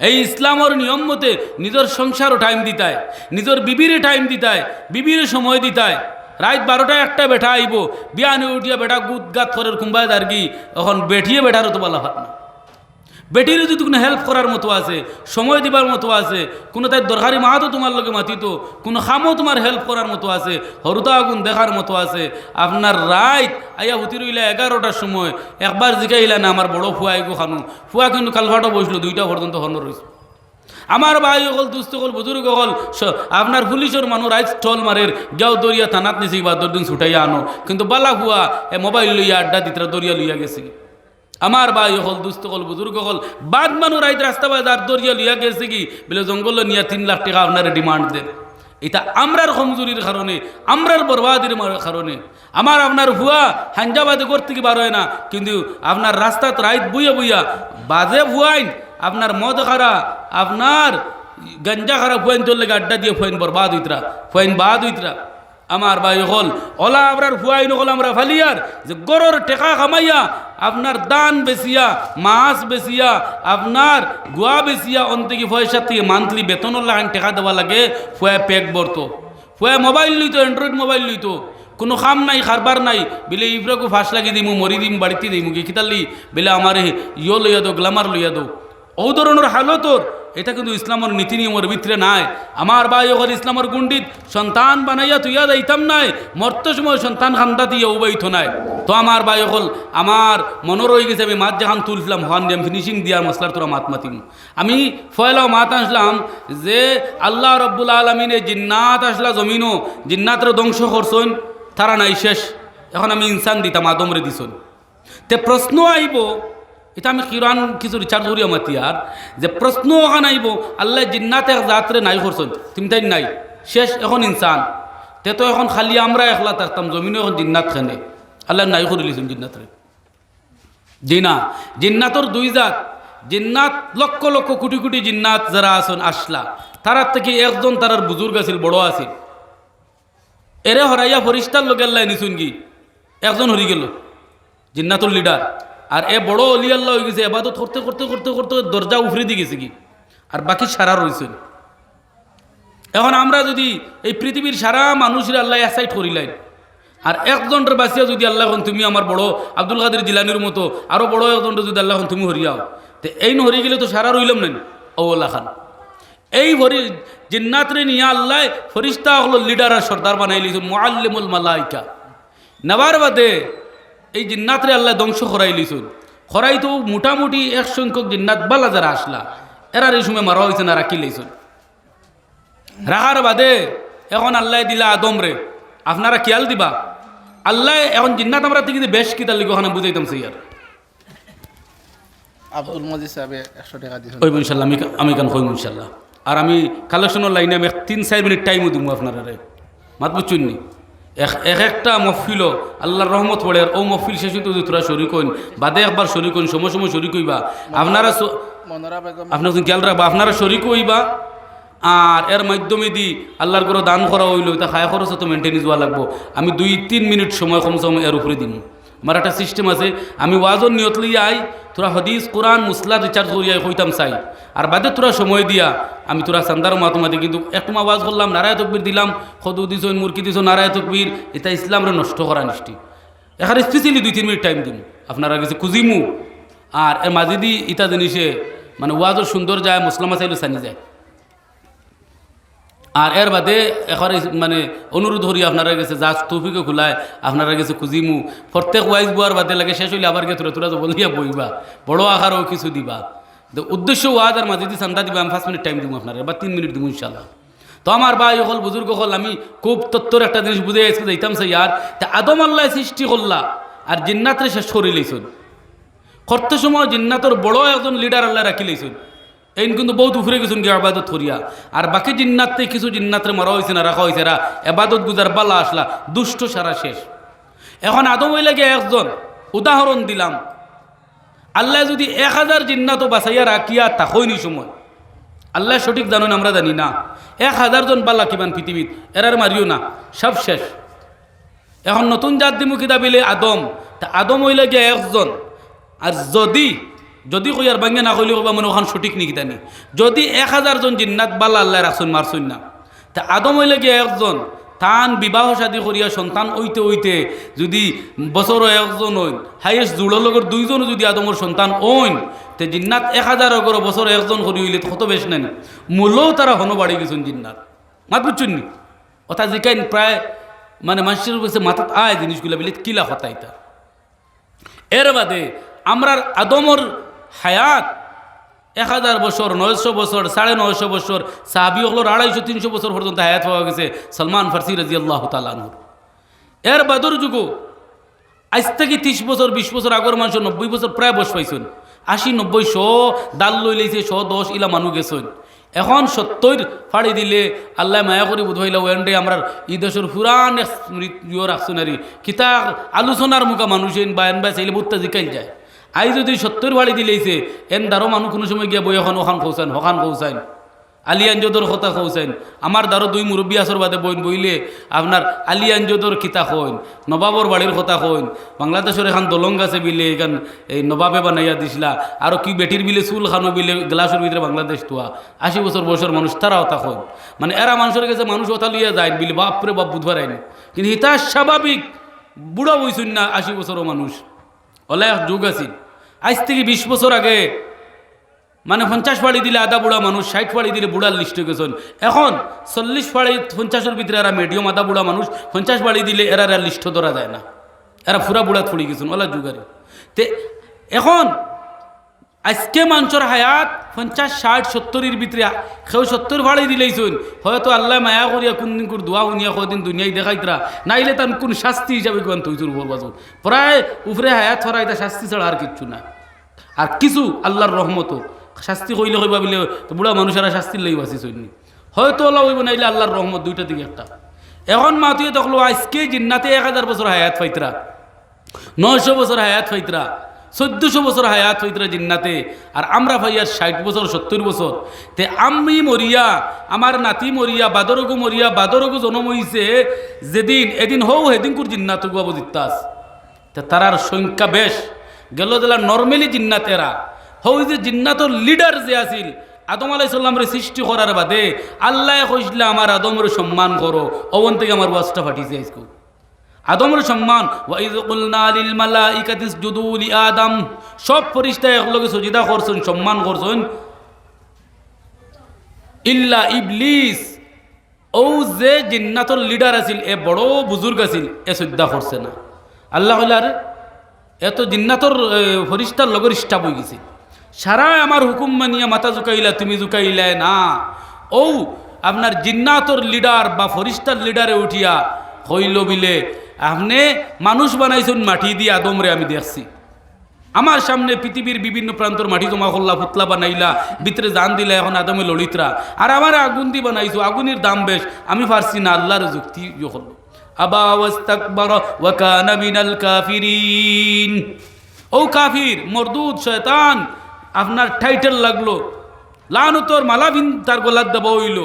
এই ইসলামের নিয়ম মতে নিজের সংসারও টাইম দিতায়, নিজের বিবিরে টাইম দিতায়, বিবিরে সময় দিতায়। রাত 12টায় একটা বেটা আইব, বিয়ানে উঠিয়া বেটা গুদ গাত করে কুম্বায় দার্গি, এখন বেঠিয়ে বেটারও তো বলা ভাত না। বেটির যদি কোনো হেল্প করার মতো আছে, সময় দিবার মতো আছে, কোনো তাই দরকারি মাহাতো তোমার লগে মাতিত, কোনো খামও তোমার হেল্প করার মতো আছে, হরুতা আগুন দেখার মতো আছে, আপনার রাইত আইয়া হুতি রইলা 11টার সময় একবার জিকাইলা না আমার বড় ফুয়া আইগো খানু, ফুয়া কিন্তু কালভাটো বসলো 2টা পর্যন্ত হন রয়েছে। আমার ভাই হল দুস্থ হল বুজুর্গ হল আপনার পুলিশের মানুষ রাইট স্টল মারের গেও দরিয়া থানাত নিছি বা 10 দিন ছুটাইয়া আনো, কিন্তু বালা হুয়া এ মোবাইল লইয়া আড্ডা দিতরা দরিয়া লইয়া গেছে। আমার ভাই হল দুস্থ হল বুজুর্গ হল বাদ মানুষ রাইত রাস্তা বাজার দরিয়া লইয়া গেছে কি বলে জঙ্গল নিয়ে 3 লাখ টাকা আপনার ডিমান্ড দেন। এটা আমরার কমজোরির কারণে, আমরার বরবাদির কারণে। আমার আপনার হুয়া হাঞ্জাবাদে করতে কি বার হয় না, কিন্তু আপনার রাস্তাত রাইত বুইয়া বুইয়া বাজে ভুয়াইন আপনার মদ খারা, আপনার গঞ্জা খারা ফুয়াইন তোর লেগে আড্ডা দিয়ে ফুয়াইন বরবাদ হইতরা, ফুয়াইন বাদ হইতরা। আমার ভাই হল ওলা আপনার ফুয়াইন হল আমরা ফালিয়ার যে গরর টেকা খামাইয়া আপনার দান বেচিয়া, মাছ বেচিয়া, আপনার গুয়া বেচিয়া অন্তকি পয়সা থেকে মান্থলি বেতনের লাগান টেকা দেওয়া লাগে। ফুয়া পেক বরতো, ফুয়া মোবাইল লইতো, অ্যান্ড্রয়েড মোবাইল লইতো, কোনো কাম নাই খারবার নাই বিলে ইব্রাকু ফাঁস লাগি দিমু, মরি দিম, বাড়িতে দিমু কি খিতালি বিলে আমার ইয়ো লইয়া দো, গ্লামার লইয়া দো। ও ধরনের হালতর এটা কিন্তু ইসলামের নীতি নিয়মের ভিতরে নাই। আমার ভাই ওর ইসলামের গুন্ডিত সন্তান বানাইয়া তুইয়া যাইতাম নাই, মরতে সময় সন্তান খান্দা দিয়ে উবাইতো নাই। তো আমার ভাই হল আমার মনে রয়ে গেছে, আমি মাছ যখন তুলছিলাম হন দিয়ে ফিনিশিং দিয়ার মশলার তোরা মাত মাতিম। আমি ফয়লাও মাত আসলাম যে আল্লাহ রব্বুল আলমিনে জিন্নাত আসলা জমিনও, জিন্নাতের ধ্বংস করছন, তারা নাই শেষ। এখন আমি ইনসান দিতাম, আদমরে দিছন। তে প্রশ্ন আইব, এটা আমি কিরান কিছু রিচার্জ করি মাতি আর যে প্রশ্ন ওখানে আইব আল্লাহ জিন্নাত এক জাতরে নাই করছেন, তুমি তাই নাই শেষ, এখন ইনসান। তে তো এখন খালি আমরা একলা থাকতাম, জমিনে এখন জিন্নাত খানে আল্লাহ নাই করে লিছেন জিন্নাতরে। জি না, জিন্নাতর 2 জাত। জিন্নাত লক্ষ লক্ষ কোটি কোটি জিন্নাত যারা আসন আসলা, তারার থেকে একজন তারার বুজুর্গ আছিল, বড় আছিল, এরে হরাইয়া ফরিস্তার লোক আল্লাহ নিছুন কি একজন হরি গেল জিন্নাতুর লিডার। আর এ বড় অলি আল্লাহ হয়ে গেছে, এবাদত করতে করতে করতে করতে দরজা উফরে দিয়ে গেছে কি, আর বাকি সারা রয়েছে। এখন আমরা যদি এই পৃথিবীর সারা মানুষের আল্লাহ অ্যাসাইড করিলেন, আর একজনের বাঁচিয়া যদি আল্লাহ এখন তুমি আমার বড় আব্দুল কাদের জিলানির মতো আরও বড় একজনটা যদি আল্লাহ এখন তুমি হরিয়াও, তো এই হরি গেলে তো সারা রইলাম নেন আল্লাহ খান। এই জিন্নাতরে নিয়ে আল্লাহ ফরিস্তা হলো লিডার আর সর্দার বানাই লিখুন, মুআল্লিমুল মালাইকা। নেবার বাদে এই জিন্নাতরে আল্লাহ ধ্বংস করাই লিছুন। করাই তো মোটামুটি 1 সংখ্যক জিন্নাত বালা যারা আসলা, এরার এই সময় মারা হয়েছে না, রাখি লাইছুন। রাখার বাদে এখন আল্লাহ দিলা আদম রে, আপনারা খেয়াল দিবা আল্লাহ এখন জিন্নাত আমরা থেকে বেশ কিতার লিখে ওখানে বুঝাইতাম সেই আর আব্দুল মজিদ সাহেব 100 টাকা দিয়েছেন। কইব ইনশাল্লাহ, আমি কেন কইব ইনশাল্লাহ। আর আমি কালেকশনের লাইনে আমি 3-4 মিনিট টাইমও দিব আপনারা মাত বুঝছেন নি। একটা মহফিলও আল্লাহর রহমত পড়ে, আর ও মহফিল শেষ হইতে যদি তোরা শরিক হইন, বাদে একবার শরিক হইন, সময় সময় শরিক হইবা আপনারা, আপনার খেয়াল রাখবা আপনারা শরিক হইবা। আর এর মাধ্যমে দি আল্লাহর করে দান করা হইল, তা খায় খরচ তো মেনটেন যাওয়া লাগবো। আমি 2-3 মিনিট সময় কমসে কম এর উপরে দিন। আমার একটা সিস্টেম আছে, আমি ওয়াজর নিয়ত লইয়া আই, তোরা হদিস কোরআন মুসলা রিচার্জ করিয়া হইতাম চাই, আর বাদে তোরা সময় দিয়া আমি তোরা চান্দার মাতুমাতি কিন্তু একটু আওয়াজ করলাম, নারায় তকবীর দিলাম, খদু দিছ, মুরকি দিছ, নারায় তকবীর, এটা ইসলামরে নষ্ট করা নিষ্টি। এখানে স্পেশালি 2-3 মিনিট টাইম দিন আপনারা গেছে খুঁজিমু। আর এর মাঝে দি ইটা জিনিসে মানে ওয়াজর সুন্দর যায়, মুসলামা চাইলে সানি যায়। আর এর বাদে এখন মানে অনুরোধ করি আপনারা গেছে যা তৌফিকে খোলায় আপনারা গেছে খুঁজিমু। প্রত্যেক ওয়াইজ বোয়ার বাদে লাগে শেষ হইলে আবার গিয়ে তোরা তোরা বলিয়া বইবা, বড় আকারও কিছু দিবা। তো উদ্দেশ্য ওয়াজ আর মাঝে চান্দা দিবা, আমি 5 মিনিট টাইম দিব আপনারা, বা 3 মিনিট দিব ইনশাল্লাহ। তো আমার ভাই হল বুজুর্গ হল আমি খুব তত্ত্বর একটা জিনিস বুঝে আজকে যাইতাম সেই আর তা আদম আল্লাহ সৃষ্টি করলা আর জিন্নাতরে শেষ করে লইছুন। করতে সময় জিন্নাতর বড় একজন লিডার আল্লাহ রাখি লইছুন। এই কিন্তু বহুত উফরে গেছুন গিয়ে আবাদত করিয়া, আর বাকি জিন্নাতে কিছু জিন্নাতরে মারা হয়েছে না, রাখা হয়েছে, এবাদত গুজার বালা আসলা দুষ্ট সারা শেষ। এখন আদম হইলে লাগে একজন উদাহরণ দিলাম, আল্লাহ যদি 1000 জিন্নাতও বাঁচাইয়া রাখিয়া তাকইনি সময়, আল্লাহ সঠিক জানেন আমরা জানি না, 1000 জন বালা কিমান পৃথিবীত এরার মারিও না, সব শেষ। এখন নতুন জাত দিমুখী দাবিলে আদম, তা আদম হইলে গিয়ে একজন। আর যদি যদি কই আর বাঙ্গে না কইলে কবা মানে ওখান সঠিক নি কিতানি যদি 1000 জন জিন্নাত বালা আল্লাহ রাখছুন মারছুন না তা আদম হইলে গিয়ে একজন তান বিবাহ শাদী করিয়া সন্তান ওইতে যদি বছর একজন হইন হাইয়েস্ট জুড়োর লগর 2 জন যদি আদমর সন্তান ওইন তে জিন্নাত 1000 অগর বছর একজন করি হইলে কত বেশ নেন মূলও তারা হনো বাড়ি গেছেন জিন্নাত মাত বুঝছেন নি অর্থাৎ জিকাইন প্রায় মানে মানুষের কাছে মাথাত আয় জিনিসগুলো বলে কিলা কথা এটা এর বাদে আমরার আদমর হায়াত 1000 বছর 900 বছর 950 বছর সাহাবি হলো 250-300 বছর পর্যন্ত হায়াত পাওয়া গেছে সলমান ফার্সি রাদিয়াল্লাহু তাআলা আনহু এর বাদর যুগ আজ থেকে 30 বছর 20 বছর আগর মানুষ 90 বছর প্রায় বয়স পাইছেন 80-90 100 দাল লই লইছে 110 ইলা মানুষ গেছেন এখন 70 ফাড়ি দিলে আল্লাহ মায়া করি বুধইলা ওয়ান্ডে আমরা এই দেশের পুরান স্মৃতি রাখছুনারি কিতা আলোচনার মুখা মানুষেন বায়ান বা চাইলে বুত্তা জিকাইল যায় আই যদি 70 ফাড়ি দিলেইছে এন দারো মানুষ কোনো সময় গিয়া বই এখন ওখান খৌসাইন হখান খৌসাইন আলিয়ানজোদর কথা খৌসাইন আমার দারো 2 মুরব্বী আসর বাদে বইন বইলে আপনার আলিয়ানজোদর কিতা কইন নবাবর বাড়ির কথা কইন বাংলাদেশের এখন দলং আছে বিলে এখান এই নবাবে বানাইয়া দিছিলা আর কি বেটির বিলে চুল খানো বিলে গ্লাসের ভিতরে বাংলাদেশ তোয়া 80 বছর বয়সের মানুষ তারা কথা কইন মানে এরা মানুষের কাছে মানুষ কথা লইয়া যায় বিলে বাপরে বাপ বুধবার আইনি কিন্তু ইতা স্বাভাবিক বুড়া বইছুন না 80 বছরও মানুষ ওলা যুগ আছে আজ থেকে 20 বছর আগে মানে 50 ফাড়ি দিলে আধা বুড়া মানুষ 60 ফাড়ি দিলে বুড়ার লিস্টে গেছেন এখন 40 ফাড়ি 50-এর ভিতরে এরা মিডিয়াম আধা বুড়া মানুষ 50 ফাড়ি দিলে এরা লিস্ট ধরা যায় না এরা পুরা বুড়া থড়ি গেছেন ওলা যুগারে তে এখন আজকে মানুষের হায়াত 50-60-70-এর ভিতরে কেউ 70 ফাড়ি দিলেইছেন হয়তো আল্লাহ মায়া করিয়া কোনদিন করে দোয়া উনিয়া কদিন দুনিয়ায় দেখাইতরা নাইলে তার কোন শাস্তি হিসাবে কোন তৈজুর বলবাজ প্রায় উপরে হায়াত ছড়া এটা শাস্তি ছাড়া আর কিচ্ছু না আর কিছু আল্লাহর রহমত শাস্তি কইলে কইবা বলে তো বুড়া মানুষেরা শাস্তির লই বাসি চলনি হয়তো আল্লাহ হইব নাইলে আল্লাহর রহমত দুইটা দিকে একটা এখন মাতুয়ে দেখলো আজকে জিন্নাতে 1000 বছর হায়াত পাইতরা 900 বছর হায়াত পাইতরা 1400 বছর হায়াত পাইতরা জিন্নাতে আর আমরা ভাইয়ার 60 বছর 70 বছর তে আমি মরিয়া আমার নাতি মরিয়া বাদরগু জন্ম হইছে যেদিন এদিন হও হেদিন কুর জিন্নাত গুয়া বুঝিতাস তে তারার সংখ্যা বেশ গেল দিলা নরমালি জিন্নাতেরা হও যে জিন্নাতর লিডার যে আছিল আদম আলাইহিস সালামের সৃষ্টি করার বাদে আল্লাহ কইছিল আমার আদমের সম্মান করো ওখান থেকে আমার ওয়াজটা ফাটিছে আজকে আদমের সম্মান ওয়াইয কুলনা লিল মালাইকাতি ইসজুদু লি আদম সব ফেরেশতা একলগে সুজদা করছেন সম্মান করছেন ইল্লা ইবলিস ও যে জিন্নাতর লিডার আছিল এ বড় বুজুর্গ আছিল এ সুজদা করছে না আল্লাহ কইলার এত জিন্নাতর ফেরেশতার লগর স্টাপ হই গেছে সারা আমার হুকুম মানিয়া মাথা ঝুঁকাইলা তুমি ঝুঁকাইলা না ও আপনার জিন্নাতর লিডার বা ফরিস্তার লিডারে উঠিয়া হইল বিলে আপনি মানুষ বানাইছেন মাটি দিয়ে আদমরে আমি দেখছি আমার সামনে পৃথিবীর বিভিন্ন প্রান্তর মাটি জমা করলা পুতলা বানাইলা ভিতরে জান দিলা এখন আদমে ললিতরা আর আমার আগুন দিয়ে বানাইছো আগুনের দাম বেশ আমি পারছি না আল্লাহর যুক্তি করলো আবা ওয়াস্তাকবারা ওয়া কানা মিনাল কাফিরিন ও কাফির মরদুদ শয়তান আপনার টাইটেল লাগলো লানতর মালাবিন তার গলার দেব হইল